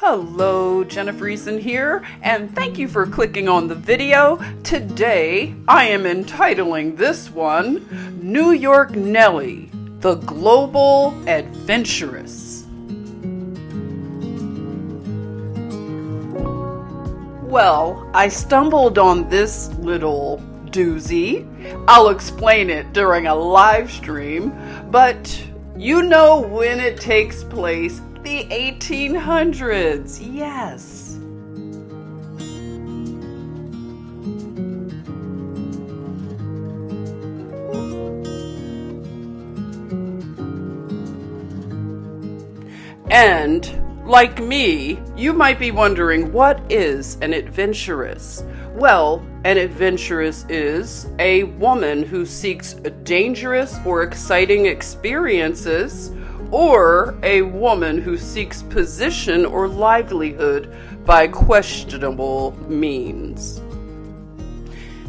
Hello, JennyEason here, and thank you for clicking on the video. Today, I am entitling this one, New York Nellie, the Global Adventuress. Well, I stumbled on this little doozy. I'll explain it during a live stream, but you know when it takes place. The 1800s, yes. And, like me, you might be wondering, what is an adventuress? Well, an adventuress is a woman who seeks dangerous or exciting experiences, or a woman who seeks position or livelihood by questionable means.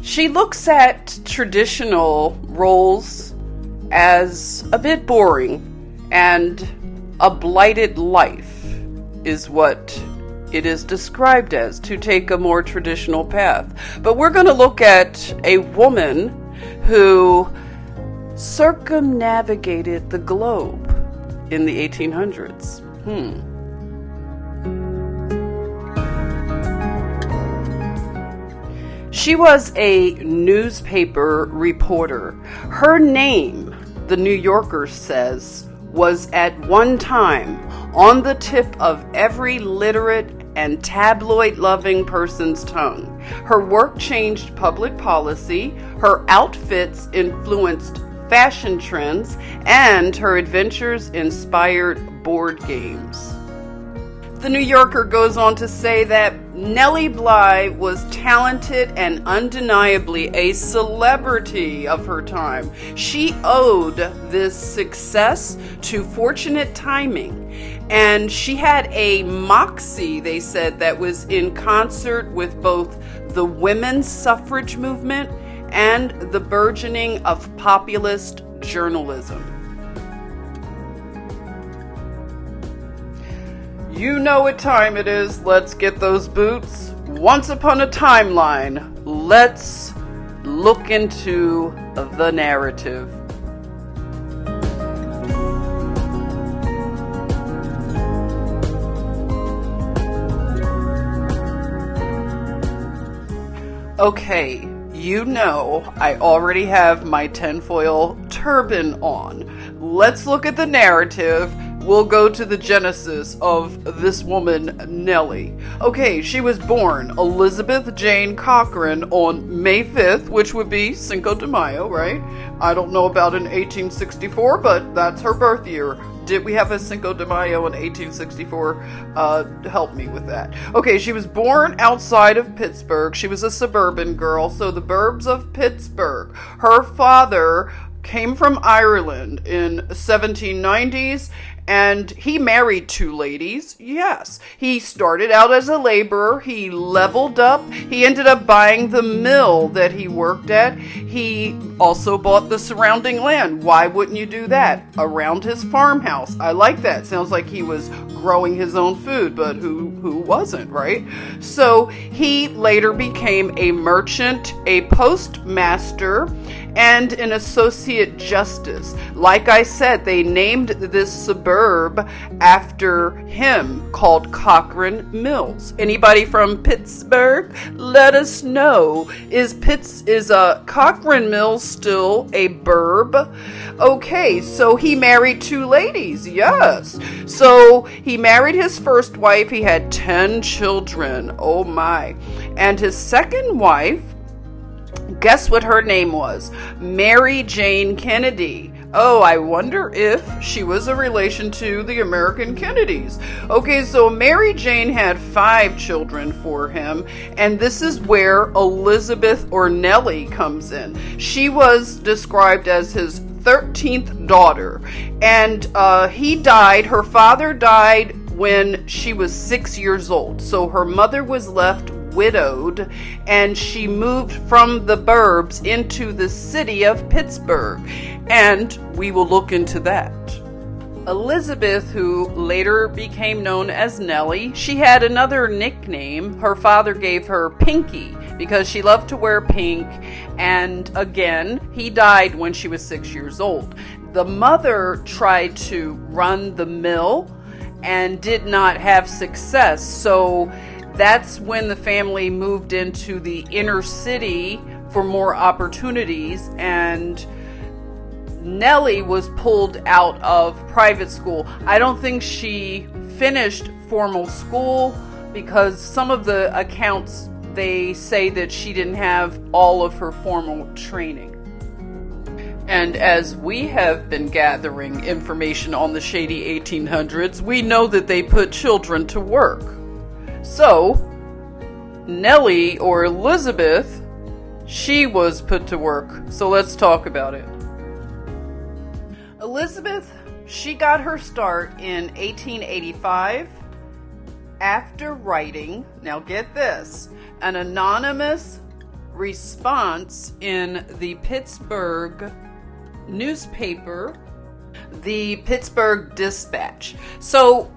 She looks at traditional roles as a bit boring, and a blighted life is what it is described as, to take a more traditional path. But we're going to look at a woman who circumnavigated the globe in the 1800s. She was a newspaper reporter. Her name, the New Yorker says, was at one time on the tip of every literate and tabloid-loving person's tongue. Her work changed public policy, her outfits influenced fashion trends, and her adventures inspired board games. The New Yorker goes on to say that Nellie Bly was talented and undeniably a celebrity of her time. She owed this success to fortunate timing, and she had a moxie, they said, that was in concert with both the women's suffrage movement and the burgeoning of populist journalism. You know what time it is. Let's get those boots. Once upon a timeline. Let's look into the narrative. Okay. You know, I already have my tinfoil turban on. Let's look at the narrative. We'll go to the genesis of this woman, Nellie. Okay, she was born Elizabeth Jane Cochran on May 5th, which would be Cinco de Mayo, right? I don't know about in 1864, but that's her birth year. Did we have a Cinco de Mayo in 1864? Help me with that. Okay, she was born outside of Pittsburg. She was a suburban girl, so the burbs of Pittsburg. Her father came from Ireland in 1790s, and he married two ladies. Yes, he started out as a laborer. He leveled up. He ended up buying the mill that he worked at. He also bought the surrounding land. Why wouldn't you do that? Around his farmhouse. I like that. Sounds like he was growing his own food, but who wasn't, right? So he later became a merchant, a postmaster, and an associate justice. Like I said, they named this suburb after him, called Cochran Mills. Anybody from Pittsburg? Let us know. Is Cochran Mills still a burb? Okay, so he married two ladies. Yes. So he married his first wife. He had 10 children. Oh my. And his second wife, guess what her name was? Mary Jane Kennedy. Oh, I wonder if she was a relation to the American Kennedys. Okay, so Mary Jane had 5 children for him, and this is where Elizabeth or Nellie comes in. She was described as his 13th daughter, and her father died when she was 6 years old, so her mother was left widowed, and she moved from the burbs into the city of Pittsburg, and we will look into that. Elizabeth, who later became known as Nellie, she had another nickname. Her father gave her Pinky because she loved to wear pink, and again, he died when she was 6 years old. The mother tried to run the mill and did not have success, so that's when the family moved into the inner city for more opportunities, and Nellie was pulled out of private school. I don't think she finished formal school because some of the accounts, they say that she didn't have all of her formal training. And as we have been gathering information on the shady 1800s, we know that they put children to work. So, Nellie, or Elizabeth, she was put to work. So let's talk about it. Elizabeth, she got her start in 1885 after writing, now get this, an anonymous response in the Pittsburg newspaper, the Pittsburg Dispatch. So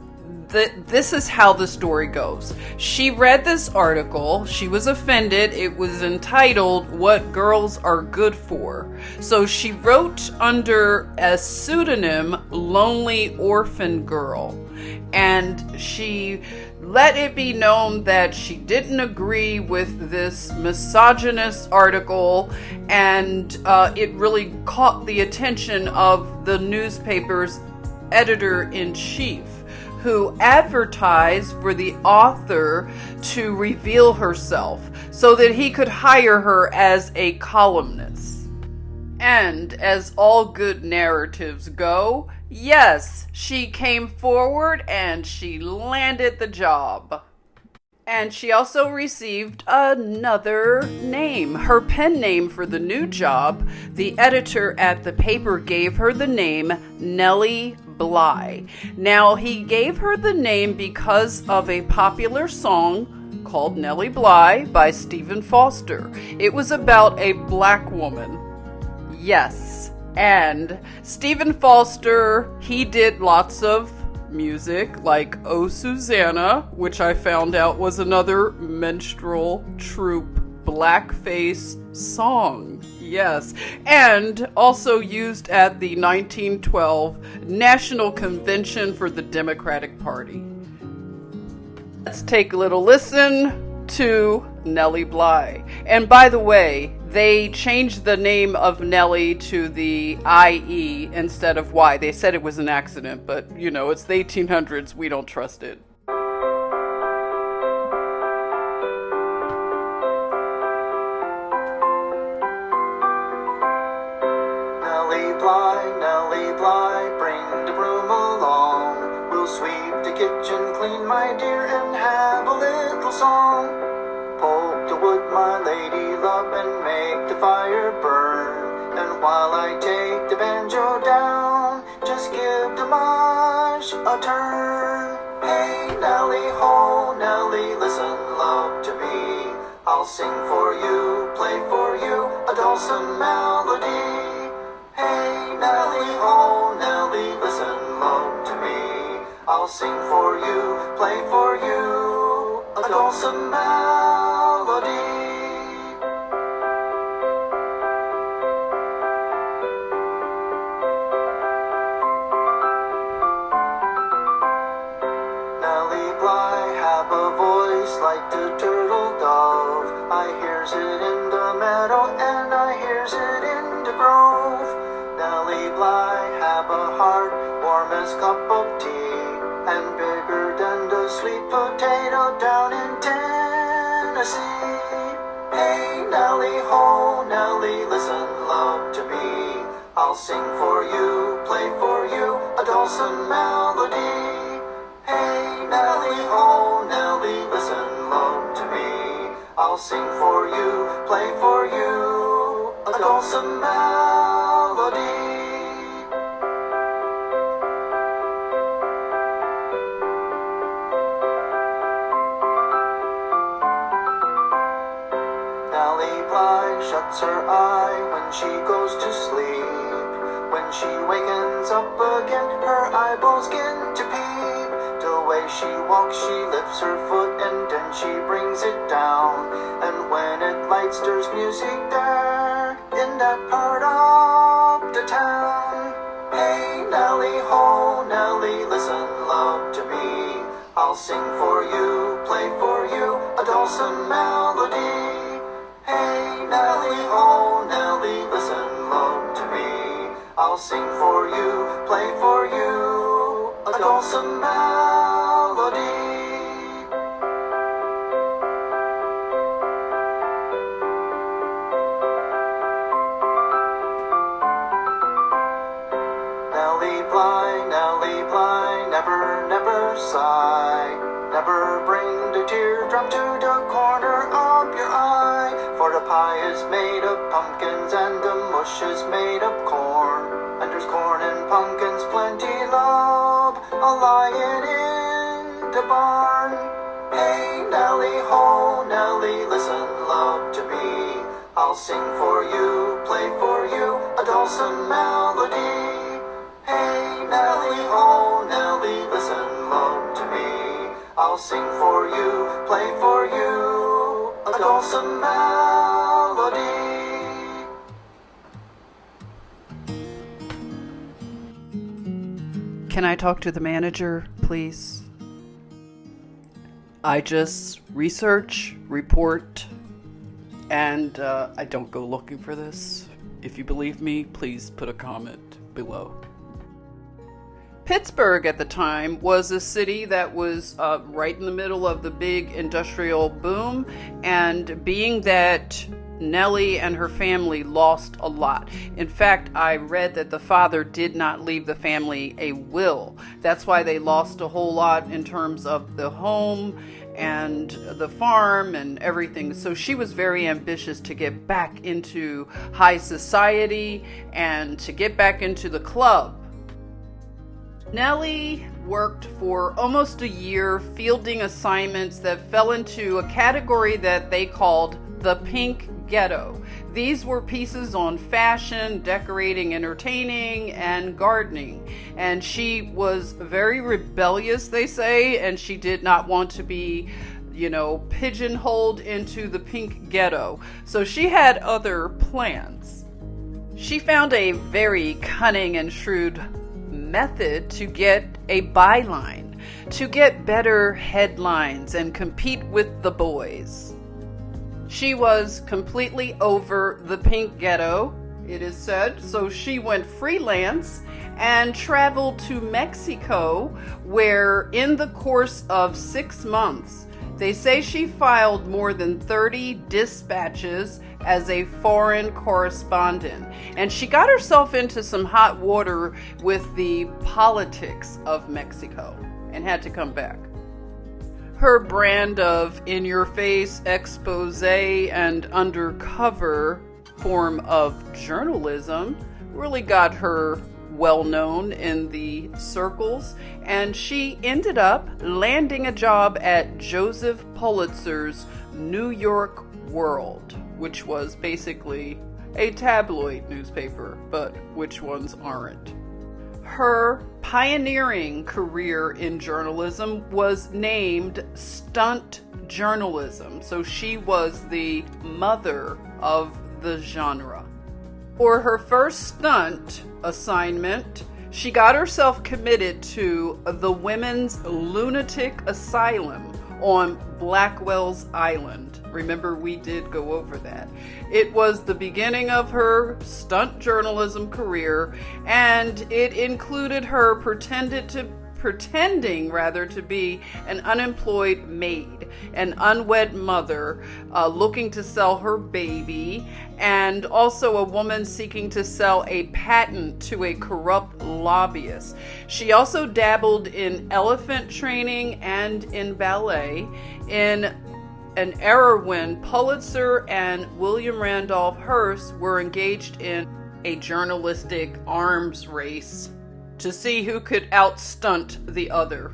this is how the story goes. She read this article. She was offended. It was entitled, "What Girls Are Good For." So she wrote under a pseudonym, Lonely Orphan Girl. And she let it be known that she didn't agree with this misogynist article, and it really caught the attention of the newspaper's editor-in-chief, who advertised for the author to reveal herself so that he could hire her as a columnist. And as all good narratives go, yes, she came forward and she landed the job. And she also received another name. Her pen name for the new job, the editor at the paper gave her the name Nellie Bly. Now, he gave her the name because of a popular song called Nellie Bly by Stephen Foster. It was about a black woman. Yes. And Stephen Foster, he did lots of music like Oh Susanna, which I found out was another minstrel troupe blackface song. Yes. And also used at the 1912 National Convention for the Democratic Party. Let's take a little listen to Nellie Bly. And by the way, they changed the name of Nellie to the IE instead of Y. They said it was an accident, but you know, it's the 1800s. We don't trust it. Nellie Bly, bring the broom along. We'll sweep the kitchen clean, my dear, and have a little song. Poke the wood, my lady love, and make the fire burn. And while I take the banjo down, just give the marsh a turn. Hey Nellie, ho Nellie, listen love to me. I'll sing for you, play for you, a dulcet melody. Hey Nellie, oh Nellie, listen love to me. I'll sing for you, play for you, a dulcet melody. Nellie Bly have a voice like the turtle dove. I hears it in the meadow and I hears it in the grove. Nellie Bly have a heart warm as cup of tea, and bigger than the sweet potato down in Tennessee. Hey Nellie, ho Nellie, listen love to me. I'll sing for you, play for you, a dulcet melody. Hey Nellie, ho Nellie, listen love to me. I'll sing for you, play for you, a dulcet melody. Nellie Bly shuts her eye when she goes to sleep. When she wakens up again, her eyeballs begin to peep. The way she walks, she lifts her foot and then she brings it down. And when it lights, there's music there in that part of the town. Hey Nellie, ho Nellie, listen love to me. I'll sing for you, play for you, a dulcet melody. Hey Nellie, ho Nellie, listen love to me. I'll sing for you, play for you, a dulcet melody. Nellie Bly, never, never sigh. Never bring the teardrop to the corner of your eye. For the pie is made of pumpkins and the mush is made of corn. And there's corn and pumpkins, plenty love, a lying in the barn. Hey Nellie, ho Nellie, listen love to me. I'll sing for you, play for you, a dulcet melody. Hey Nellie, ho Nellie, listen love to me. I'll sing for you, play for you, a dulcet melody. Can I talk to the manager, please? I just research, report, and I don't go looking for this. If you believe me, please put a comment below. Pittsburg at the time was a city that was right in the middle of the big industrial boom, and being that Nellie and her family lost a lot. In fact, I read that the father did not leave the family a will. That's why they lost a whole lot in terms of the home and the farm and everything. So she was very ambitious to get back into high society and to get back into the club. Nellie worked for almost a year fielding assignments that fell into a category that they called the pink ghetto. These were pieces on fashion, decorating, entertaining, and gardening. And she was very rebellious, they say, and she did not want to be, pigeonholed into the pink ghetto. So she had other plans. She found a very cunning and shrewd method to get a byline, to get better headlines and compete with the boys. She was completely over the pink ghetto, it is said, so she went freelance and traveled to Mexico, where in the course of 6 months, they say she filed more than 30 dispatches as a foreign correspondent. And she got herself into some hot water with the politics of Mexico and had to come back. Her brand of in-your-face, exposé, and undercover form of journalism really got her well known in the circles, and she ended up landing a job at Joseph Pulitzer's New York World, which was basically a tabloid newspaper, but which ones aren't? Her pioneering career in journalism was named stunt journalism, so she was the mother of the genre. For her first stunt assignment, she got herself committed to the Women's Lunatic Asylum on Blackwell's Island. Remember, we did go over that. It was the beginning of her stunt journalism career, and it included her pretending to be an unemployed maid, an unwed mother looking to sell her baby, and also a woman seeking to sell a patent to a corrupt lobbyist. She also dabbled in elephant training and in ballet, in an era when Pulitzer and William Randolph Hearst were engaged in a journalistic arms race to see who could outstunt the other.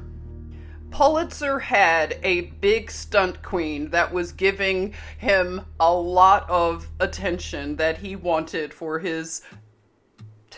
Pulitzer had a big stunt queen that was giving him a lot of attention that he wanted for his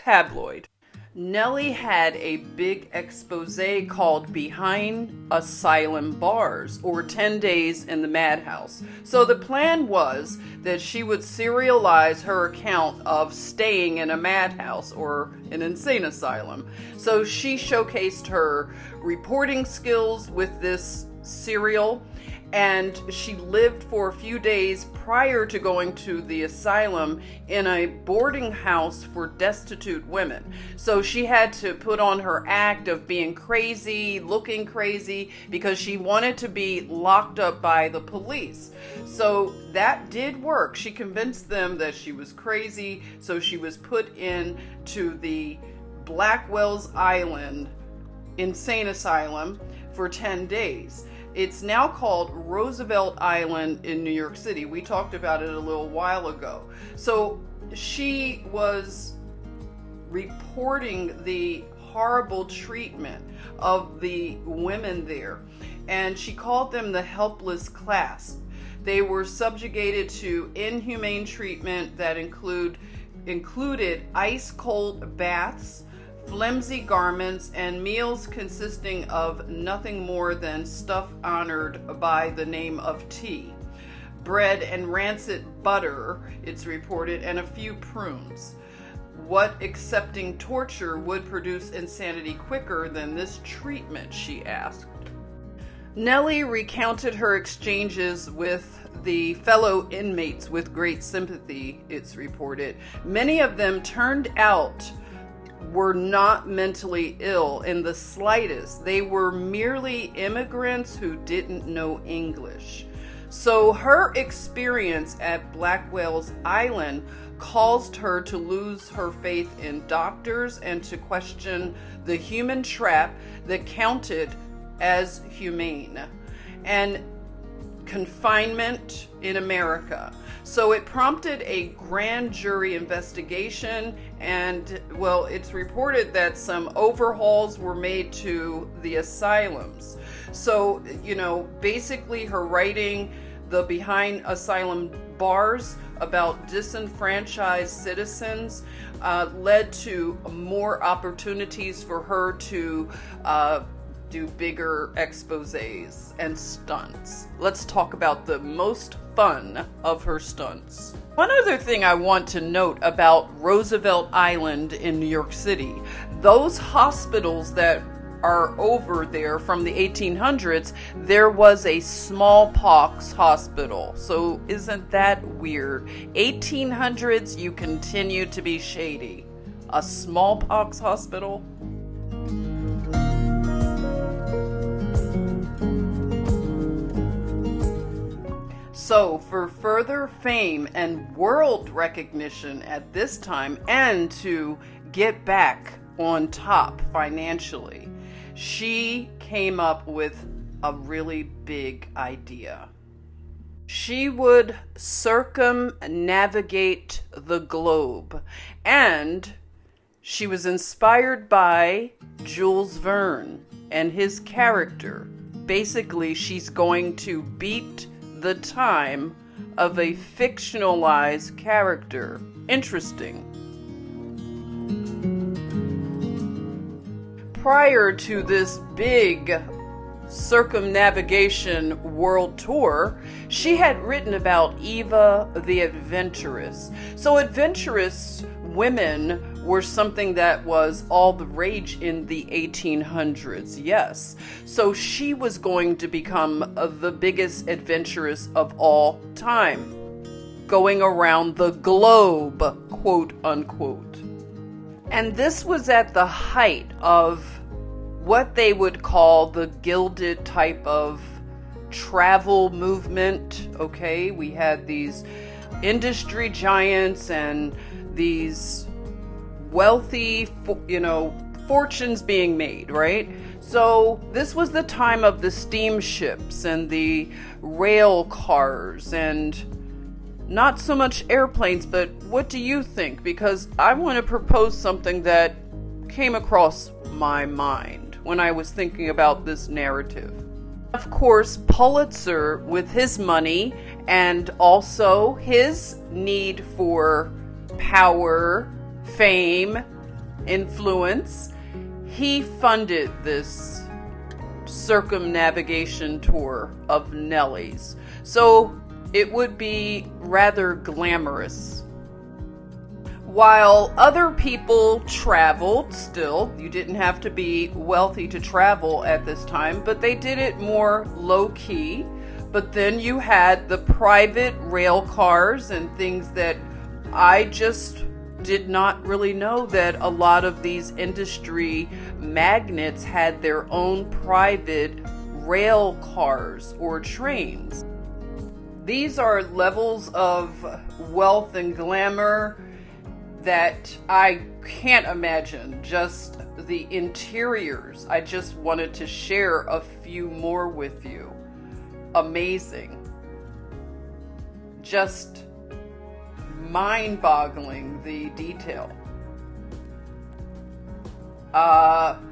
tabloid. Nellie had a big expose called Behind Asylum Bars, or 10 Days in the Madhouse. So the plan was that she would serialize her account of staying in a madhouse or an insane asylum. So she showcased her reporting skills with this serial, and she lived for a few days prior to going to the asylum in a boarding house for destitute women. So she had to put on her act of being crazy, looking crazy, because she wanted to be locked up by the police. So that did work. She convinced them that she was crazy, so she was put into the Blackwell's Island insane asylum for 10 days. It's now called Roosevelt Island in New York City. We talked about it a little while ago. So she was reporting the horrible treatment of the women there, and she called them the helpless class. They were subjugated to inhumane treatment that included ice-cold baths, flimsy garments, and meals consisting of nothing more than stuff honored by the name of tea, bread and rancid butter, it's reported, and a few prunes. What accepting torture would produce insanity quicker than this treatment, she asked. Nellie recounted her exchanges with the fellow inmates with great sympathy, it's reported. Many of them turned out were not mentally ill in the slightest. They were merely immigrants who didn't know English. So her experience at Blackwell's Island caused her to lose her faith in doctors and to question the human trap that counted as humane and confinement in America. So it prompted a grand jury investigation, and, well, it's reported that some overhauls were made to the asylums. So, basically her writing the Behind Asylum Bars about disenfranchised citizens led to more opportunities for her to do bigger exposés and stunts. Let's talk about the most fun of her stunts. One other thing I want to note about Roosevelt Island in New York City, those hospitals that are over there from the 1800s, there was a smallpox hospital. So isn't that weird? 1800s, you continue to be shady. A smallpox hospital? So, for further fame and world recognition at this time, and to get back on top financially, she came up with a really big idea. She would circumnavigate the globe, and she was inspired by Jules Verne and his character. Basically, she's going to beat the time of a fictionalized character. Interesting. Prior to this big circumnavigation world tour, she had written about Eva the Adventuress. So adventurous women were something that was all the rage in the 1800s, yes. So she was going to become the biggest adventuress of all time, going around the globe, quote unquote. And this was at the height of what they would call the gilded type of travel movement, okay? We had these industry giants and these wealthy, fortunes being made, right? So this was the time of the steamships and the rail cars and not so much airplanes, but what do you think? Because I want to propose something that came across my mind when I was thinking about this narrative. Of course, Pulitzer, with his money and also his need for power, fame, influence, he funded this circumnavigation tour of Nellie's. So it would be rather glamorous. While other people traveled still, you didn't have to be wealthy to travel at this time, but they did it more low-key. But then you had the private rail cars and things that I just did not really know, that a lot of these industry magnates had their own private rail cars or trains. These are levels of wealth and glamour that I can't imagine. Just the interiors. I just wanted to share a few more with you. Amazing. Just mind-boggling, the detail.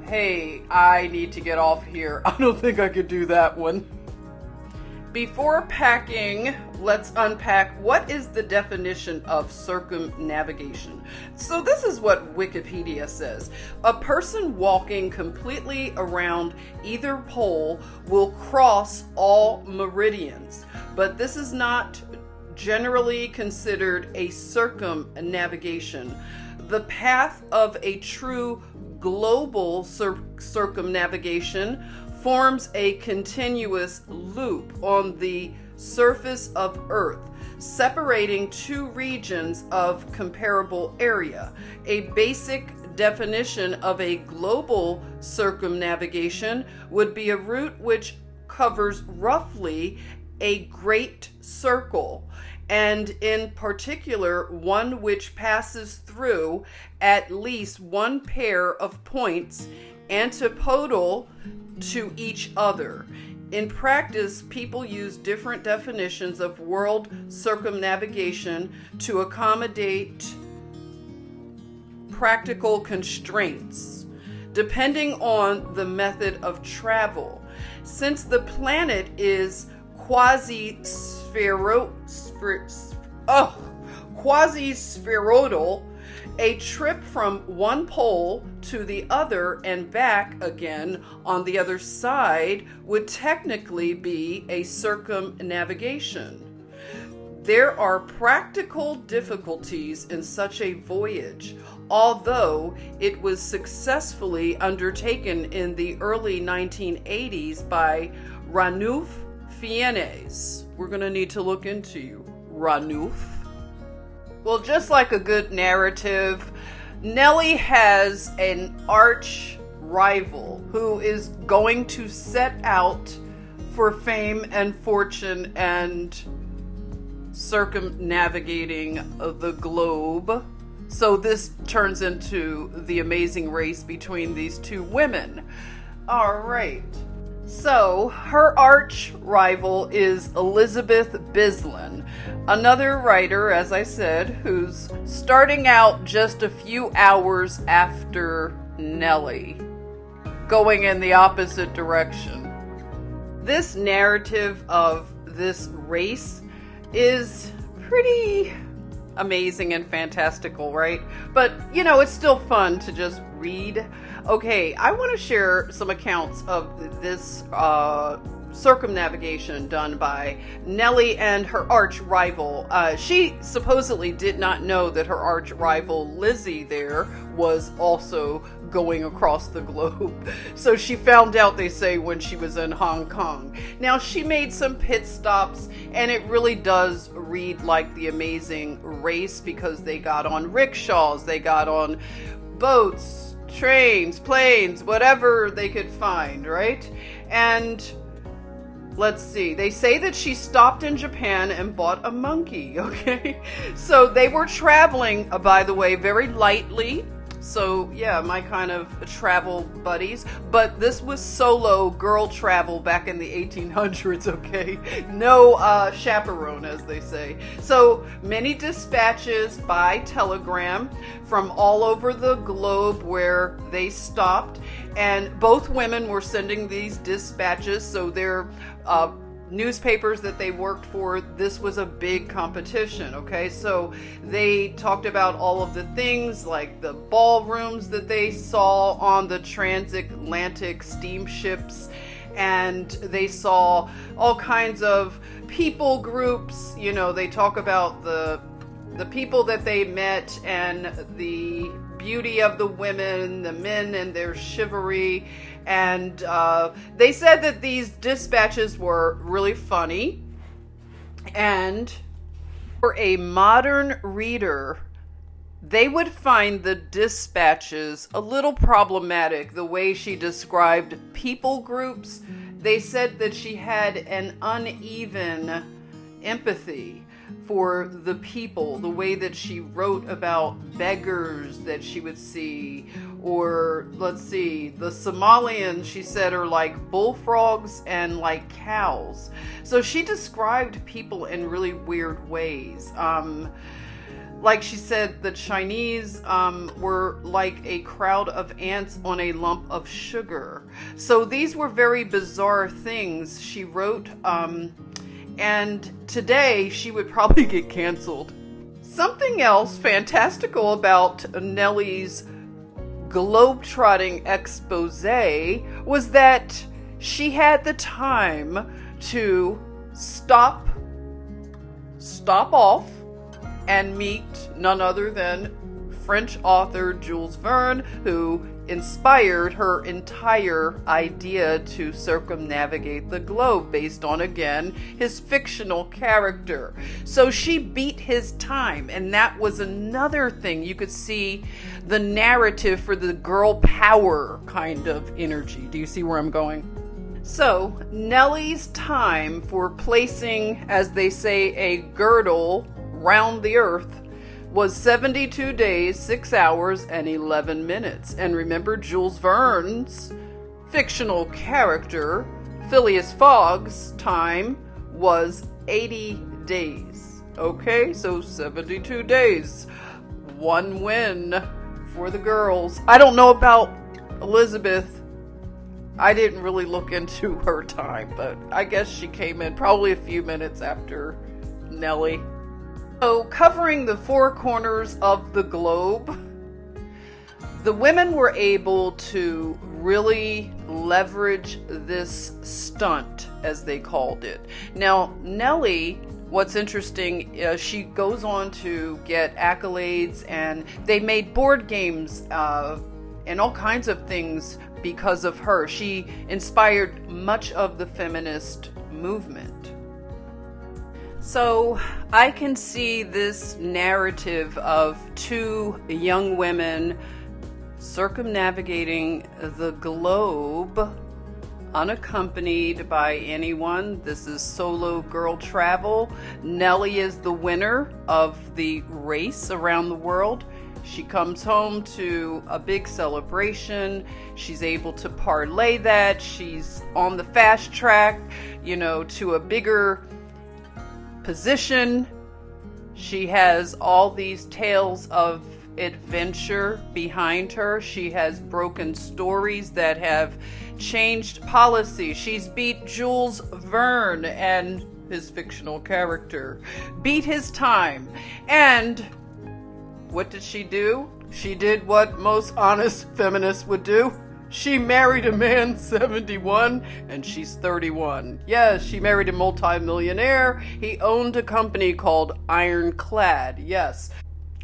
Hey, I need to get off here. I don't think I could do that one. Before packing, let's unpack what is the definition of circumnavigation. So this is what Wikipedia says. A person walking completely around either pole will cross all meridians, but this is not generally considered a circumnavigation. The path of a true global circumnavigation forms a continuous loop on the surface of Earth, separating two regions of comparable area. A basic definition of a global circumnavigation would be a route which covers roughly a great circle, and in particular one which passes through at least one pair of points antipodal to each other. In practice, people use different definitions of world circumnavigation to accommodate practical constraints, depending on the method of travel. Since the planet is quasi-spheroidal, a trip from one pole to the other and back again on the other side would technically be a circumnavigation. There are practical difficulties in such a voyage, although it was successfully undertaken in the early 1980s by Ranulph Fiennes. We're going to need to look into you, Ranulph. Well, just like a good narrative, Nellie has an arch rival who is going to set out for fame and fortune and circumnavigating the globe. So this turns into the amazing race between these two women. All right. So her arch rival is Elizabeth Bisland, another writer, as I said, who's starting out just a few hours after Nellie, going in the opposite direction. This narrative of this race is pretty amazing and fantastical, right? But, you know, it's still fun to just read. Okay, I want to share some accounts of this circumnavigation done by Nellie and her arch rival. She supposedly did not know that her arch rival Lizzie there was also going across the globe. So she found out, they say, when she was in Hong Kong. Now, she made some pit stops, and it really does read like The Amazing Race, because they got on rickshaws, they got on boats, trains, planes, whatever they could find, right? And let's see, they say that she stopped in Japan and bought a monkey, okay? So they were traveling, by the way, very lightly. So yeah, my kind of travel buddies. But this was solo girl travel back in the 1800s, okay? No chaperone, as they say. So many dispatches by telegram from all over the globe where they stopped. And both women were sending these dispatches, so they're newspapers that they worked for, this was a big competition, okay? So they talked about all of the things like the ballrooms that they saw on the transatlantic steamships, and they saw all kinds of people groups. You know, they talk about the people that they met and the beauty of the women, the men and their chivalry. And they said that these dispatches were really funny. And for a modern reader, they would find the dispatches a little problematic, the way she described people groups. They said that she had an uneven empathy for the people, the way that she wrote about beggars that she would see, or let's see, the Somalians, she said, are like bullfrogs and like cows. So she described people in really weird ways. Like she said, the Chinese were like a crowd of ants on a lump of sugar. So these were very bizarre things she wrote. And today she would probably get canceled. Something else fantastical about Nellie's globetrotting expose was that she had the time to stop off and meet none other than French author Jules Verne, who inspired her entire idea to circumnavigate the globe based on, again, his fictional character. So she beat his time, and that was another thing. You could see the narrative for the girl power kind of energy. Do you see where I'm going? So Nellie's time for placing, as they say, a girdle round the earth was 72 days, 6 hours, and 11 minutes. And remember, Jules Verne's fictional character, Phileas Fogg's time was 80 days. Okay, so 72 days. One win for the girls. I don't know about Elizabeth. I didn't really look into her time, but I guess she came in probably a few minutes after Nellie. So, covering the four corners of the globe, the women were able to really leverage this stunt, as they called it. Now, Nellie, what's interesting, she goes on to get accolades, and they made board games and all kinds of things because of her. She inspired much of the feminist movement. So I can see this narrative of two young women circumnavigating the globe unaccompanied by anyone. This is solo girl travel. Nellie is the winner of the race around the world. She comes home to a big celebration. She's able to parlay that. She's on the fast track, to a bigger position. She has all these tales of adventure behind her. She has broken stories that have changed policy. She's beat Jules Verne and his fictional character, beat his time. And what did she do? She did what most honest feminists would do. She married a man 71 and she's 31. Yes, she married a multi-millionaire. He owned a company called Ironclad. Yes.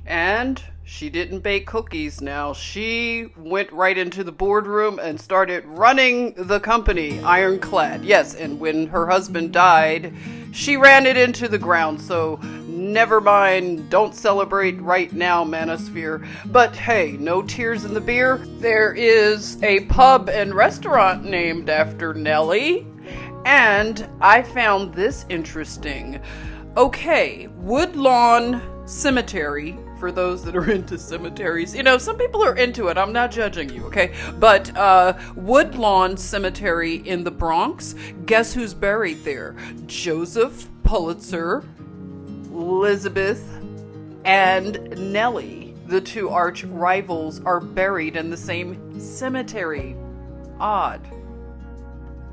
And she didn't bake cookies now. She went right into the boardroom and started running the company, Ironclad. Yes, and when her husband died, she ran it into the ground. So never mind, don't celebrate right now, Manosphere. But hey, no tears in the beer. There is a pub and restaurant named after Nellie. And I found this interesting. Okay, Woodlawn Cemetery, for those that are into cemeteries. Some people are into it. I'm not judging you, okay? But Woodlawn Cemetery in the Bronx, guess who's buried there? Joseph Pulitzer, Elizabeth, and Nellie, the two arch rivals, are buried in the same cemetery. Odd.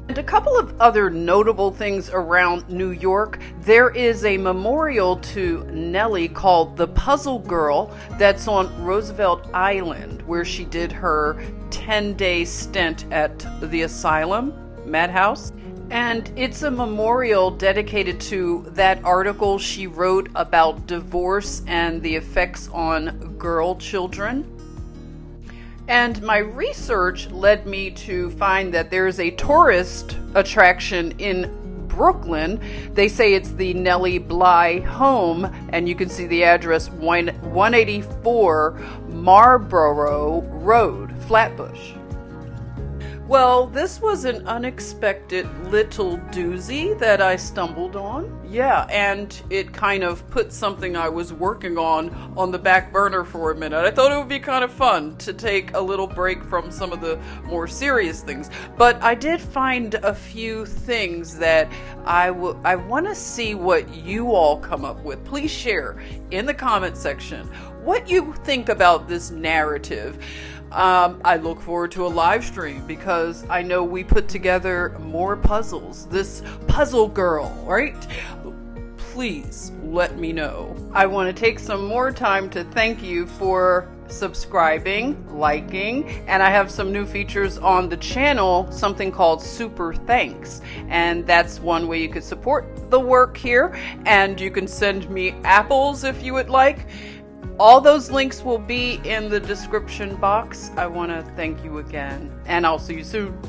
And a couple of other notable things around New York. There is a memorial to Nellie called the Puzzle Girl that's on Roosevelt Island, where she did her 10-day stint at the asylum, madhouse. And it's a memorial dedicated to that article she wrote about divorce and the effects on girl children. And my research led me to find that there's a tourist attraction in Brooklyn. They say it's the Nellie Bly home, and you can see the address 184 Marlborough Road, Flatbush. Well, this was an unexpected little doozy that I stumbled on. Yeah, and it kind of put something I was working on the back burner for a minute. I thought it would be kind of fun to take a little break from some of the more serious things. But I did find a few things that I want to see what you all come up with. Please share in the comment section what you think about this narrative. I look forward to a live stream because I know we put together more puzzles. This puzzle girl, right? Please let me know. I want to take some more time to thank you for subscribing, liking, and I have some new features on the channel, something called Super Thanks, and that's one way you could support the work here, and you can send me apples if you would like. All those links will be in the description box. I want to thank you again, and I'll see you soon.